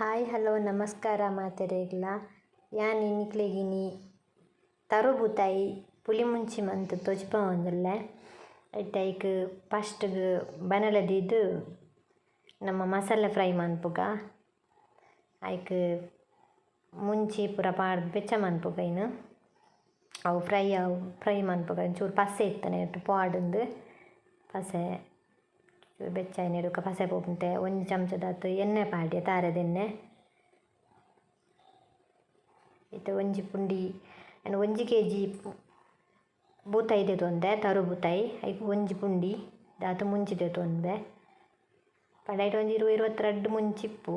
Hi hello ನಮಸ್ಕಾರ ಮಾತೆರೆಗ್ಲ ಯಾನ್ ಇನ್ನಿಕ್ಲೆಗಿನಿ ತರುಬುತಾಯಿ ಪುಲಿ ಮುಂಚಿ ಮಂತ್ ತೊಜ್ಪಾವೊಂದುಲ್ಲೆ ಐಕ್ ಫಸ್ಟ್ಗ್ ಬನಲದಿದ್ದು ನಮ್ಮ ಮಸಾಲೆ ಫ್ರೈ ಮನ್ಪುಗ ಐಕ್ ಮುಂಚಿ ಪೂರ ಪಾಡ್ದ್ ಬೆಚ್ಚ ಮನ್ಪುಗ ಇನ್ನು ಅವು ಫ್ರೈ ಮನ್ಪುಗ ಒಂಚೂರು ಪಸೆ ಇತ್ತನೆ ಪಾಡುಂದು ಪಸೆ ಬೆಚ್ಚಾಯಿನ ಹಿಡುಕ ಪಸೆ ಪೋಪುಂತೆ ಒಂಜಿ ಚಮಚದಾತು ಎಣ್ಣೆ ಪಾಡ್ಯ ತಾರೆದ ಎಣ್ಣೆ ಇತ್ತೆ ಒಂಜಿ ಪುಂಡಿ ಒಂಜಿ kg ಬೂತಾಯಿ ದೆತೊಂದೆ ತರು ಬೂತಾಯಿ ಐಕ್ ಒಂಜಿ ಪುಂಡಿ ದಾತು ಮುಂಚಿ ದೆತೊಂದೆ ಪಂಡ ಒಂಜಿ 20-22 ಮುಂಚಿಪ್ಪು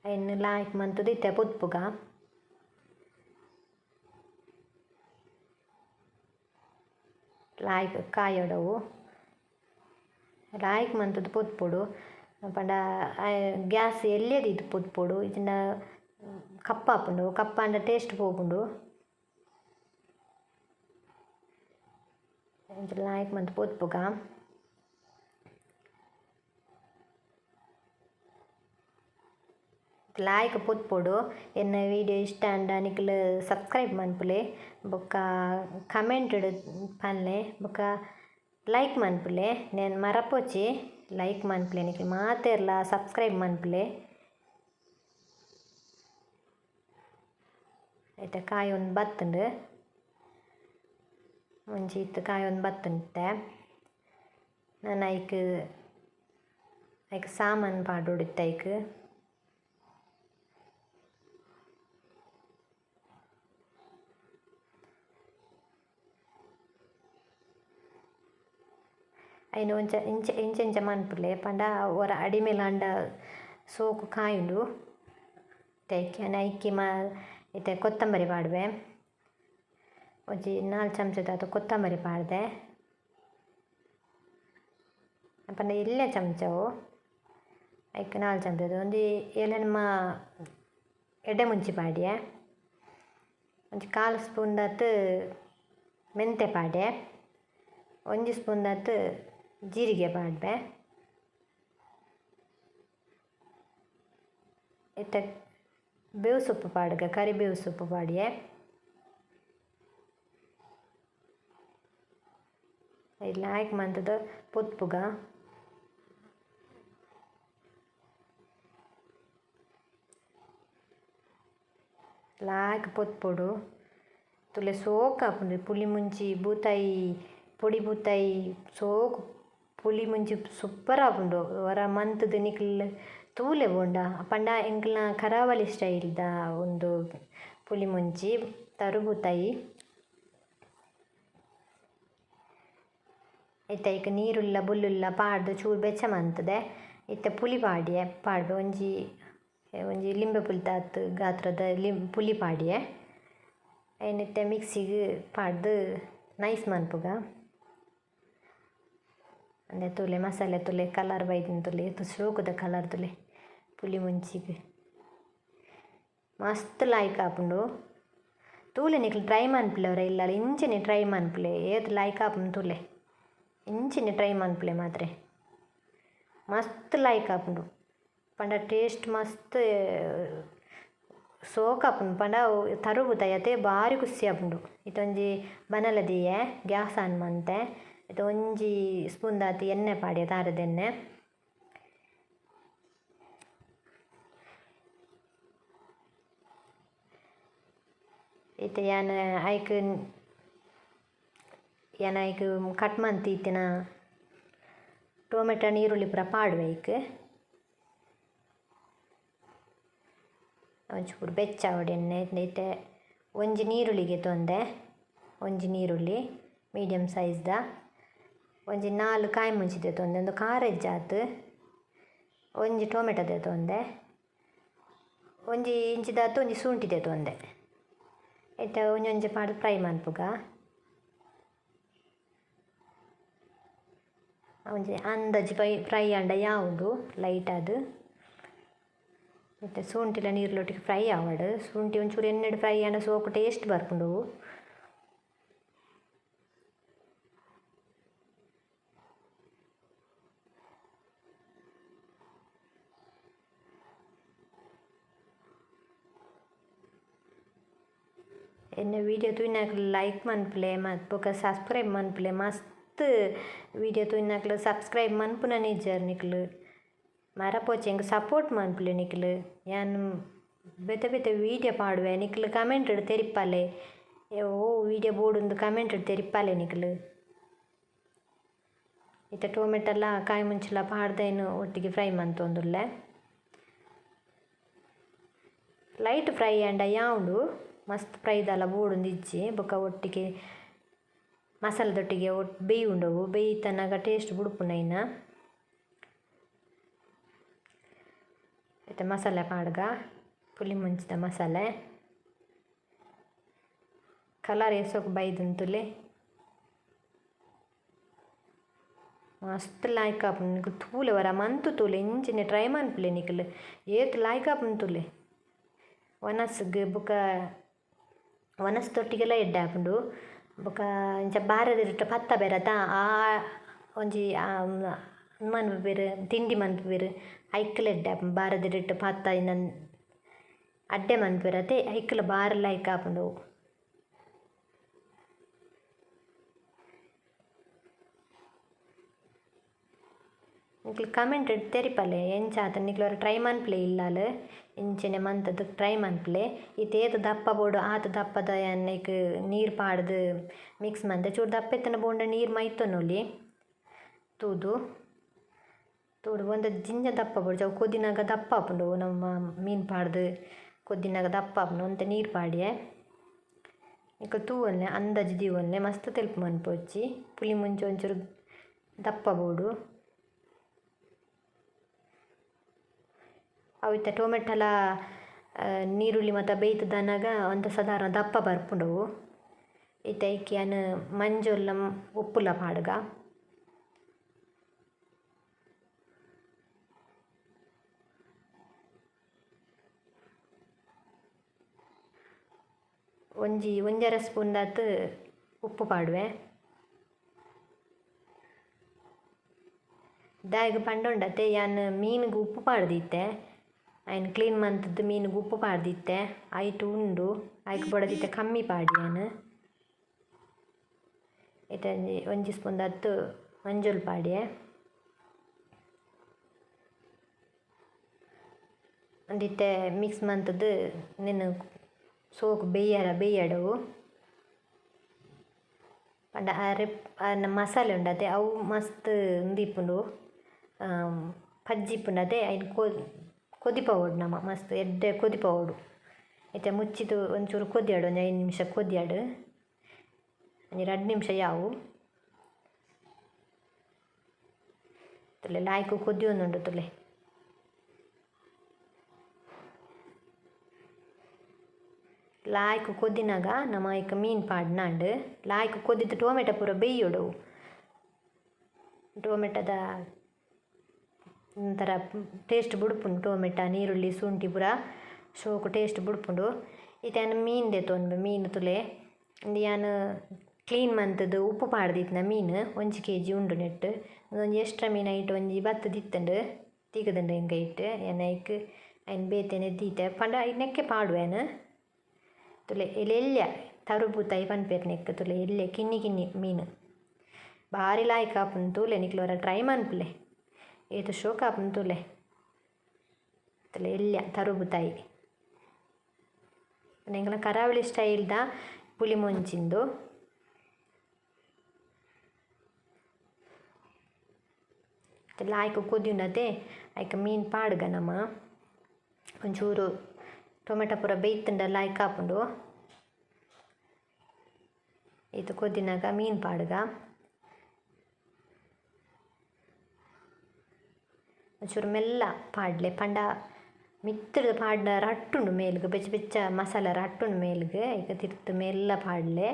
ಅಯ್ನ ಲಾಯ್ಕ್ ಮಂತುದು ಇತ್ತೆ ಪೊತ್ಪುಗ ಲಾಯ್ಕ್ ಕಾಯೊಡವು ಲಾಯ್ಕ್ ಮಂತುದು ಪೊತ್ಪೊಡು ಪಂಡ ಗ್ಯಾಸ್ ಎಲ್ಯದಿತ್ತು ಪೊತ್ಪೊಡು ಇಜ್ಜಿಂಡ ಕಪ್ಪ ಆಪುಂಡು ಕಪ್ಪ ಅಂಡ ಟೇಸ್ಟ್ ಪೋಪುಂಡು ಲಾಯ್ಕ್ ಮಂತ್ ಪೊತ್ಪುಗ ಲಾಯ್ಕ್ ಪೊತ್ಪೊಡು ಎನ್ನ ವೀಡಿಯೋ ಇಷ್ಟ ಅಂಡ ನಿಕ್ಲ್ ಸಬ್ಸ್ಕ್ರೈಬ್ ಮನ್ಪುಲೆ ಬೊಕ್ಕ ಕಮೆಂಟ್ ಪನ್ಲೆ ಬೊಕ್ಕ ಲೈಕ್ ಮನ್ಪುಲೆ నేను ಮರಪೋಚಿ ಲೈಕ್ ಮನ್ಪುಲೆ ನಿಕ್ಲ್ ಮಾತೆರ್ಲ ಸಬ್ಸ್ಕ್ರೈಬ್ ಮನ್ಪುಲೆ ಐತೆ ಕಾಯಿ ಒಂದು ಬತ್ತುಂಡು ಮುಂಚೆ ಇತ್ತು ಕಾಯಿ ಒಂದು ಬತ್ತುಂಟೆ ನಾನು ಐಕ್ ಸಾಮಾನು ಪಾಡೋಡಿತ್ತು ಐಕ್ ಅಯ್ನ ಇಂಚ ಮನ್ಪುಲೆ ಪಂಡ ಒರ ಅಡಿಮೇಲ ಸೋಕು ಕಾಯುಂಡು ಐಕಿ ಇತ್ತೆ ಕೊತ್ತಂಬರಿ ಪಾಡ್ವೆ ಒಂಜಿ 4 ಚಮಚದಾತು ಕೊತ್ತಂಬರಿ ಪಾಡ್ದೆ ಪಂಡ ಎಲ್ಯ ಚಮಚವು ಐಕ್ 4 ಚಮಚದ ಒಂಜಿ ಏಲೆನ್ಮ ಎಡ್ಡೆ ಮುಂಚಿ ಪಾಡ್ಯೆ ಒಂಜಿ 1/4 ಸ್ಪೂನ್ ದಾತು ಮೆಂತೆ ಪಾಡ್ಯೆ ಒಂಜಿ ಸ್ಪೂನ್ ದಾತು ಜೀರಿಗೆ ಪಾಡ್ಬೆ ಇತ್ತೆ ಬೇವು ಸೊಪ್ಪು ಪಾಡ್ಗ ಕರಿಬೇವು ಸೊಪ್ಪು ಪಾಡ್ಯೆ ಲಾಯ್ಕ್ ಮಂತದ ಪೊತ್ಪುಗ ಲಾಯ್ಕ್ ಪೊತ್ಪೊಡು ತುಲೆ ಸೋಕು ಆಪುಂಡು ಪುಲಿ ಮುಂಚಿ ಬೂತಾಯಿ ಪೊಡಿ ಬೂತಾಯಿ ಸೋಕು ಪುಲಿ ಮುಂಚಿ ಸೂಪರ್ ಆಪುಂಡು ವರ ಮಂತುದು ನಿಕ್ಲ್ ತೂಲೆ ಬೋಂಡ ಪಂಡ ಎಂಕ್ಲ್ನ ಕರಾವಳಿ ಸ್ಟೈಲ್ದ ಒಂದು ಪುಲಿ ಮುಂಚಿ ತರು ಬೂತಾಯಿ ಇತ್ತೆ ಐಕ್ ನೀರುಲ್ಲ ಬುಲ್ಲುಲ್ಲ ಪಾಡ್ದು ಚೂರು ಬೆಚ್ಚ ಮಂತದೆ ಇತ್ತೆ ಪುಲಿ ಪಾಡ್ಬೆ ಒಂಜಿ ಲಿಂಬೆ ಪುಲ್ತಾತ್ ಗಾತ್ರದ ಪುಲಿ ಪಾಡ್ಯೆ ಐನಿತ್ತೆ ಮಿಕ್ಸಿಗ್ ಪಾಡ್ದು ನೈಸ್ ಮನ್ಪುಗ ಅಂದೆ ತುಲೆ ಮಸಾಲೆ ತುಲೆ ಕಲರ್ ಬೈದಿನ ತುಲೆ ಸೋಕುದ ಕಲರ್ ತುಲೆ ಪುಲಿ ಮುಂಚಿಗ್ ಮಸ್ತ್ ಲಾಯ್ಕ್ ಆಪುಂಡು ತೂಲೆ ನಿಕ್ಲು ಟ್ರೈ ಮನ್ಪುಲೆ ಅವರ ಇಲ್ಲ ಇಂಚಿನಿ ಟ್ರೈ ಮನ್ಪುಲೆ ಏತ್ ಲಾಯ್ಕ್ ಆಪುಂಡು ತುಲೆ ಇಂಚಿನಿ ಟ್ರೈ ಮನ್ಪುಲೆ ಮಾತ್ರೆ ಮಸ್ತ್ ಲಾಯ್ಕ್ ಆಪುಂಡು ಪಂಡ ಟೇಸ್ಟ್ ಮಸ್ತ್ ಸೋಕಾಪುಂಡು ಪಂಡ ತರುಬುತಾಯಿ ಅತೆ ಬಾರಿ ಖುಷಿ ಆಪುಂಡು ಇತ್ತೊಂಜಿ ಬನಲದಿಯೆ ಗ್ಯಾಸ್ ಆನ್ ಮಂತೆ ಇದು ಒಂಜಿ ಸ್ಪೂನ್ ದಾತು ಎಣ್ಣೆ ಪಾಡ್ಯ ತಾರೆದ ಎಣ್ಣೆ ಇತ್ತೆ ಯಾನ್ ಐಕ್ ಕಟ್ ಮಂತ್ ಇತ್ತಿನ ಟೊಮೆಟೊ ನೀರುಳ್ಳಿ ಪೂರ ಪಾಡ್ವೆ ಐಕ್ ಒಂಚೂರು ಬೆಚ್ಚಾವಡು ಎಣ್ಣೆ ಇತ್ತೆ ಒಂಜಿ ನೀರುಳ್ಳಿಗೆ ತೊಂದೆ ಒಂಜಿ ನೀರುಳ್ಳಿ ಮೀಡಿಯಮ್ ಸೈಜ್ದ ಒಂಜಿ 4 ಕಾಯಿ ಮುಂಚಿ ದೆತೊಂದೆ ಒಂದು ಖಾರ ಹೆಜ್ಜಾತು ಒಂಜಿ ಟೊಮೆಟೊ ದೆತೊಂದೆ ಒಂಜಿ ಇಂಚಿದಾತು ಒಂಜಿ ಶುಂಠಿ ದೆತೊಂದೆ ಇತ್ತೆ ಒಂಜೊಂಜಿ ಪಾಡ್ದು ಫ್ರೈ ಮನ್ಪುಗ ಒಂಜಿ ಅಂದಾಜು ಫ್ರೈ ಆಂಡ ಯಾವುದು ಲೈಟ್ ಅದು ಮತ್ತು ಶುಂಠಿಲ ನೀರುಲೊಟ್ಟಿಗೆ ಫ್ರೈ ಆವಡು ಶುಂಠಿ ಒಂಚೂರು ಎಣ್ಣೆಡು ಫ್ರೈ ಆಂಡ ಸೋಕು ಟೇಸ್ಟ್ ಬರ್ಪುಂಡು ಎನ್ನ ವೀಡಿಯೋ ತೂಯಿನಾಕ್ಲು ಲೈಕ್ ಮನ್ಪುಲೆ ಮತ್ತು ಬೊಕ ಸಬ್ಸ್ಕ್ರೈಬ್ ಮನ್ಪುಲೆ ಮಸ್ತ್ ವೀಡಿಯೋ ತೂಯಿನಾಕ್ಲು ಸಬ್ಸ್ಕ್ರೈಬ್ ಮನ್ಪುನ ನಿಜ್ಜರ್ ನಿಕ್ಲು ಮರಪೋಚೆ ಎಂಕ್ ಸಪೋರ್ಟ್ ಮನ್ಪುಲೆ ನಿಕ್ಲು ಯಾನ್ ಬೆತೆ ಬೆತೆ ವೀಡಿಯೋ ಪಾಡುವೆ ನಿಕ್ಲು ಕಮೆಂಟ್ ಇಡು ತೆರಿಪ್ಪಲೆ ಓ ವೀಡಿಯೋ ಬೋಡುಂದು ಕಮೆಂಟ್ ಇಡು ತೆರಿಪ್ಪಲೆ ನಿಕ್ಲು ಇತ್ತ ಟೊಮೆಟೊಲ್ಲ ಕಾಯಿ ಮುಂಚೆಲ್ಲ ಪಾಡ್ದೇನು ಒಟ್ಟಿಗೆ ಫ್ರೈ ಮಂತೊಂದುಲ್ಲೆ ಲೈಟ್ ಫ್ರೈ ಅಂಡ ಯಾವುದು ಮಸ್ತ್ ಫ್ರೈದಲ್ಲ ಬೋಡುಂದು ಇಜ್ಜಿ ಬೊಕ ಒಟ್ಟಿಗೆ ಮಸಾಲದೊಟ್ಟಿಗೆ ಬೇಯುಂಡವು ಬೇಯ್ತನಾಗ ಟೇಸ್ಟ್ ಬುಡ್ಪುನೈನ ಮತ್ತು ಮಸಾಲೆ ಪಾಡ್ಗ ಪುಲಿ ಮುಂಚಿದ ಮಸಾಲೆ ಕಲರ್ ಎಸೋಕೆ ಬೈದಂತುಲೆ ಮಸ್ತ್ ಲಾಯ್ಕ್ ಆಪುಂಡು ನಿಕ್ಲು ತೂಲೆ ವರ ಮಂತು ತೂಲೆ ಇಂಚಿನ ಟ್ರೈ ಮನ್ಪುಲೆ ನಿಕ್ಲು ಏತ್ ಲಾಯ್ಕ್ ಆಪುಂಡು ತೂಲೆ ಒನಸ್ಗ್ ಬೊಕ ಒನಸ್ ತೊಟ್ಟಿಗೆಲ್ಲ ಎಡ್ಡೆ ಆಪುಂಡು ಬೊಕ ಇಂಚ ಬಾರದಿರುಟ ಪತ್ತ ಬೇರತ ಆ ಒಂಜಿ ಮನ್ಪುವೆರ್ ತಿಂಡಿ ಮನ್ಪುವೆರ್ ಐಕ್ಕಲ ಎಡ್ಡೆ ಆಪುಂಡು ಬಾರದಿರುಟ ಪತ್ತ ಇನ್ನ ಅಡ್ಡೆ ಮನ್ಪುವೆರ್ ಅತೆ ಐಕ್ಕಲ ಬಾರ ಲಾಯ್ಕ್ ಆಪುಂಡು ನಿಕ್ಲು ಕಮೆಂಟ್ ಇಟ್ಟು ತೆರಿಪಲೆ ಎಂಚಾತ ನಿಕ್ಲು ಟ್ರೈ ಮನ್ಪುಲೆ ಇಲ್ಲಾಲ್ ಇಂಚೆನೆ ಮಂತದ್ದು ಟ್ರೈ ಮನ್ಪುಲೆ ಏತು ದಪ್ಪ ಬೋಡು ಆತ ದಪ್ಪದ ಎಣ್ಣೆಕ್ ನೀರು ಪಾಡ್ದು ಮಿಕ್ಸ್ ಮಂತೆ ಚೂರು ದಪ್ಪ ಎತ್ತನ ಬೋಂಡ ನೀರು ಮೈತೊನ್ನೊಲಿ ತೂದು ಒಂದು ಜಿಂಜ ದಪ್ಪ ಬೋಡು ಅವು ಕೊದ್ದಿನಾಗ ದಪ್ಪ ಆಪುಂಡು ನಮ್ಮ ಮೀನು ಪಾಡ್ದು ಕೊದ್ದಿನಾಗ ದಪ್ಪ ಆಪುಂಡು ಅಂತ ನೀರು ಪಾಡ್ಯೆ ಈಗ ತೂವಲ್ಲೆ ಅಂದಾಜು ದೀವಲ್ಲೆ ಮಸ್ತ್ ತೆಲ್ಪು ಮನ್ಪೊಚ್ಚಿ ಪುಲಿ ಮುಂಚೆ ಒಂಚೂರು ದಪ್ಪ ಬೋಡು ಅವು ಇತ್ತ ಟೊಮೆಟೊಲ ನೀರುಳ್ಳಿ ಮತ್ತು ಬೇಯ್ತದನ್ನಾಗ ಒಂದು ಸಾಧಾರಣ ದಪ್ಪ ಬರ್ಪುಂಡವು ಇತ್ತ ಇಕ್ಕಿಯನ್ ಮಂಜೊಲ್ಲ ಉಪ್ಪುಲ ಪಾಡ್ಗ ಒಂಜರ ಸ್ಪೂನ್ ದಾತ್ ಉಪ್ಪು ಪಾಡುವೆ ದಾಯಿಗೆ ಪಂಡೊಂಡತೆ ಯಾನ್ ಮೀನಿಗೆ ಉಪ್ಪು ಪಾಡ್ದಿತ್ತೆ ಆಯ್ನ ಕ್ಲೀನ್ ಮಂತದ್ದು ಮೀನಿಗೆ ಉಪ್ಪು ಪಾಡ್ದಿತ್ತೆ ಆಯ್ತು ಉಂಡು ಆಯ್ಕೆ ಬೊಡದಿತ್ತೆ ಕಮ್ಮಿ ಪಾಡಿ ನಾನು ಇತ್ತ ಒಂಜಿ ಸ್ಪೂನ್ ದತ್ತು ಮಂಜುಲ್ ಪಾಡ್ಯೆ ಒಂದಿತ್ತೆ ಮಿಕ್ಸ್ ಮಂತದ್ದು ನಿನ್ನ ಸೋಕು ಬೇಯಡವು ಪಂಡ ಮಸಾಲೆ ಉಂಡತೆ ಅವು ಮಸ್ತ್ ದೀಪುಂಡು ಪಜ್ಜಿಪ್ಪುಂಡತೆ ಐನು ಕೊದಿಪವೋಡು ನಮ್ಮ ಮಸ್ತ್ ಎಡ್ಡೆ ಕೊದಿಪವೋಡು ಇತ್ತೆ ಮುಚ್ಚಿದು ಒಂಚೂರು ಕೊದಿಯಾಡು ಒಂದು 5 ನಿಮಿಷ ಕೊದಿಯಾಡು ಒಂಜಿ 2 ನಿಮಿಷ ಯಾವು ತುಲೆ ಲಾಯ್ಕು ಕೊದಿಯೊಂದುಂಡು ತುಲೆ ಲಾಯ್ಕು ಕೊದ್ದಿನಾಗ ನಮ್ಮ ಈಗ ಮೀನು ಪಾಡ್ನಾಂಡು ಲಾಯ್ಕು ಕೊದ್ದಿದ್ದು ಟೊಮೆಟೊ ಪೂರ ಬೇಯೋಡು ಟೊಮೆಟೊದ ಒಂಥರ ಟೇಸ್ಟ್ ಬುಡ್ಪುಂಡು ಟೊಮೆಟೊ ನೀರುಳ್ಳಿ ಶುಂಠಿ ಪೂರ ಶೋಕು ಟೇಸ್ಟ್ ಬುಡ್ಪುಂಡು ಇತ್ತೆ ಮೀನು ತೊಂದು ಮೀನು ತುಲೆ ಯಾನ್ ಕ್ಲೀನ್ ಮಂತದ್ದು ಉಪ್ಪು ಪಾಡ್ದಿತ್ತು ಮೀನು 1 kg ಉಂಡು ನೆಟ್ಟು ಒಂದು ಎಕ್ಸ್ಟ್ರಾ ಮೀನು ಐಟ್ ಒಂಜಿ ಬತ್ತದಿತ್ತಂಡು ತಿಗದಂಡು ಹೆಂಗೆ ಇಟ್ಟು ಏನೈಕ್ ಐನು ಬೇತೇನೆ ಎದ್ದೀತೆ ಪಂಡ ನೆಕ್ಕೆ ಪಾಡುವೇನು ತುಲೆ ಎಲ್ಯ ತರುಬೂತಾಯಿ ಪನ್ಪೇರು ನೆಕ್ ತುಲೆ ಎಲ್ಯ ಕಿನ್ನಿ ಮೀನು ಭಾರಿ ಲಾಯ್ಕ್ ಆಪುಂಡು ತೂಲೆ ನಿಕ್ಲವರ ಟ್ರೈ ಮನ್ಪುಲೆ ಏತು ಶೋಕ ಆಪುಂಡು ತೂಲೆ ತುಲೆ ಎಲ್ಯ ತರುಬೂತಾಯಿ ನೆಂಗಲ ಕರಾವಳಿ ಸ್ಟೈಲ್ದ ಪುಲಿ ಮುಂಚಿಂದು ಲಾಯ್ಕು ಕೊದ್ಯುಂಡತೆ ಐಕ ಮೀನು ಪಾಡ್ಗ ನಮ್ಮ ಒಂಚೂರು ಟೊಮೆಟೊ ಪೂರ ಬೇಯ್ತುಂಡ ಲಾಯ್ಕ್ ಆಪುಂಡು ಇದು ಕೊದ್ದಿನಾಗ ಮೀನು ಪಾಡ್ಗ ಒಂಚೂರು ಮೆಲ್ಲ ಪಾಡ್ಲೆ ಪಂಡ ಮಿತ್ತದ ಪಾಡ್ನ ರಟ್ಟುಂಡು ಮೇಲ್ಗೆ ಬೆಚ್ಚ ಮಸಾಲ ರಟ್ಟುಂಡು ಮೇಲ್ಗೆ ಈಗ ತಿರ್ತು ಮೆಲ್ಲ ಪಾಡ್ಲೆ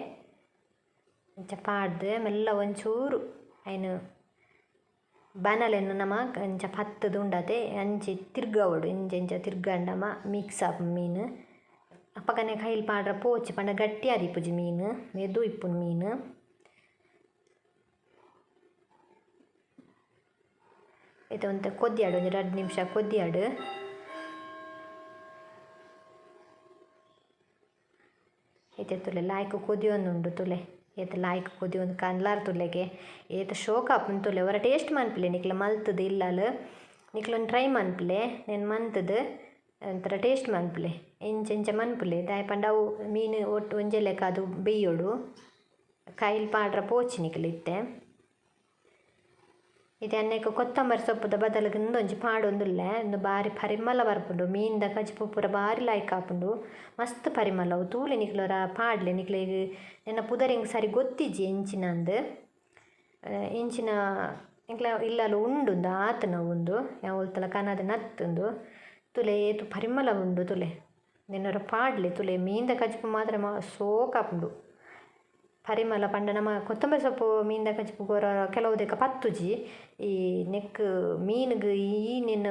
ಇಂಚ ಪಾಡ್ದು ಮೆಲ್ಲ ಒಂಚೂರು ಐನು ಬನಲೆನ್ನು ನಮ ಇಂಚ ಪತ್ತದು ಉಂಡತೆ ಅಂಚಿ ತಿರ್ಗವಡು ಇಂಚ ತಿರ್ಗಂಡಮ ಮಿಕ್ಸ್ ಆಪು ಮೀನು ಅಪ್ಪಗನೆ ಕೈಲಿ ಪಾಡ್ರ ಪೋಚಿ ಪಂಡ ಗಟ್ಟಿ ಆದಿಪ್ಪುಜಿ ಮೀನು ಮೆದು ಇಪ್ಪುನು ಮೀನು ಇದು ಒಂದು ಕೊದ್ದಿಯಾಡು ಒಂದು 2 ನಿಮಿಷ ಕೊದ್ದಿಯಾಡು ಇತ್ತೆ ತುಲೆ ಲಾಯ್ಕ್ ಕೊದಿಯೊಂದುಂಡು ತುಲೆ ಏತ್ ಲಾಯ್ಕ್ ಕೊದಿಯೊಂದು ಕನ್ಲಾರ್ ತುಲೆಗೆ ಏತ್ ಶೋಕ್ ಆಪುಂಡು ತುಲೆ ಒರ ಟೇಸ್ಟ್ ಮನ್ಪುಲೆ ನಿಕ್ಲ ಮಲ್ತದು ಇಲ್ಲಲ್ ನಿಕ್ಲೊಂದು ಟ್ರೈ ಮನ್ಪುಲೆ నేను ಮಂತದು ಒಂಥರ ಟೇಸ್ಟ್ ಮನ್ಪುಲೆ ಎಂಚ ಮನ್ಪುಲೆ ದಾಯೆ ಪಂಡ ಅವು ಮೀನು ಒಟ್ಟು ಒಂಜೆಲೆಕ ಅದು ಬೇಯೋಡು ಕೈಲ್ ಪಾಡ್ರ ಪೋಚಿ ನಿಕ್ಲು ಇತ್ತೆ ಇದು ಅನ್ನಕ್ಕೆ ಕೊತ್ತಂಬರಿ ಸೊಪ್ಪುದ ಬದಲಿಗೆ ಒಂದೊಂಜಿ ಪಾಡೊಂದುಲ್ಲೆ ಒಂದು ಬಾರಿ ಪರಿಮಳ ಬರ್ಪುಂಡು ಮೀನ್ದ ಕಜ್ಪು ಪೂರ ಬಾರಿ ಲಾಯ್ಕ್ ಆಪುಂಡು ಮಸ್ತ್ ಪರಿಮಳ ಅವು ತೂಲೆ ನಿಕ್ಲರ ಪಾಡ್ಲೆ ನಿಕ್ಲೆಗ್ ನೆನ ಪುದರಿಂಗ್ ಸರಿ ಗೊತ್ತಿಜ್ಜಿ ಎಂಚಿನಂದು ಇಂಚಿನ ಇಂಕ್ಲ ಇಲ್ಲಲು ಉಂಡುಂದು ಆತನ ಉಂದು ಯಾವಲ್ತಲ ಕನದ ನತ್ತುಂದು ತುಲೆ ಏತು ಪರಿಮಳ ಉಂಡು ತುಲೆ ನೆನರ ಪಾಡ್ಲೆ ತುಲೆ ಮೀನ್ದ ಕಜ್ಪು ಮಾತ್ರ ಸೋಕಾಪುಂಡು ಪರಿಮಳ ಪಂಡ ನಮ್ಮ ಕೊತ್ತಂಬರಿ ಸೊಪ್ಪು ಮೀನ್ದ ಕಜ್ಪು ಗೊರ ಕೆಲವುದಕ್ಕೆ ಪತ್ತುಜಿ ಈ ನೆಕ್ ಮೀನಿಗೆ ಈ ನಿನ್ನ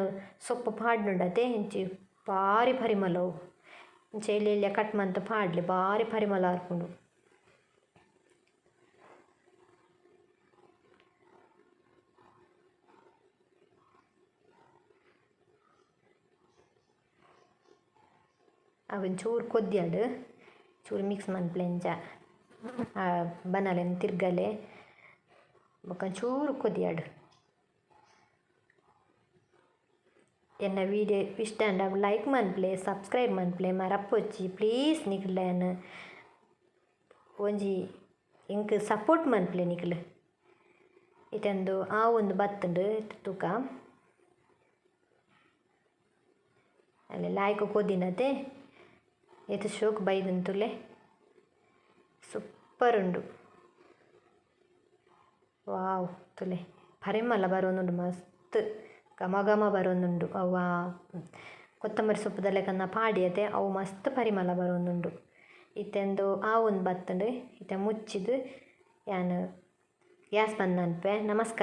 ಸೊಪ್ಪು ಪಾಡ್ನುಂಡತೆ ಇಂಚಿ ಭಾರಿ ಪರಿಮಳವು ಇಂಚ ಎಲ್ಲಿ ಕಟ್ ಮಂತ ಪಾಡ್ಲೆ ಭಾರಿ ಪರಿಮಳ ಆರ್ಪುಂಡು ಅವನ್ ಚೂರು ಕೊದ್ಯಾಡು ಚೂರು ಮಿಕ್ಸ್ ಮನ್ಪುಲೆ ಇಂಚ ಬನಲೆನ್ ತಿರ್ಗಲೆ ಬೊಕ ಚೂರು ಕೊದಿಯಾಡು ಎನ್ನ ವೀಡಿಯೋ ಇಷ್ಟ ಅಂಡ ಲೈಕ್ ಮನ್ಪುಲೆ ಸಬ್ಸ್ಕ್ರೈಬ್ ಮನ್ಪುಲೆ ಮರಪ್ಪೊಚ್ಚಿ ಪ್ಲೀಸ್ ನಿಕ್ಲೆನ್ ಒಂಜಿ ಇಂಕ್ ಸಪೋರ್ಟ್ ಮನ್ಪುಲೆ ನಿಕ್ಲು ಇಟಂದು ಆ ಒಂದು ಬತ್ತುಂಡು ತೂಕ ಅಲ್ಲೇ ಲಾಯ್ಕ್ ಕೊದಿನತೆ ಏತು ಶೋಕ್ ಬೈದಂತುಲೆ ಸೂಪರ್ ಉಂಡು ವಾವ್ ತುಲೆ ಪರಿಮಳ ಬರೋನುಂಡು ಮಸ್ತ್ ಘಮ ಘಮ ಬರೋನುಂಡು ಅವು ಕೊತ್ತಂಬರಿ ಸೊಪ್ಪುದಲ್ಲೇ ಕನ್ನ ಪಾಡಿಯತೆ ಅವು ಮಸ್ತ್ ಪರಿಮಳ ಬರೋನುಂಡು ಇತ್ತೆಂದು ಆ ಒಂದು ಬತ್ತುಂಡು ಇತ್ತೆ ಮುಚ್ಚಿದು ಯಾನು ಗ್ಯಾಸ್ ಬಂದ್ ಅನ್ಪೆ ನಮಸ್ಕಾರ.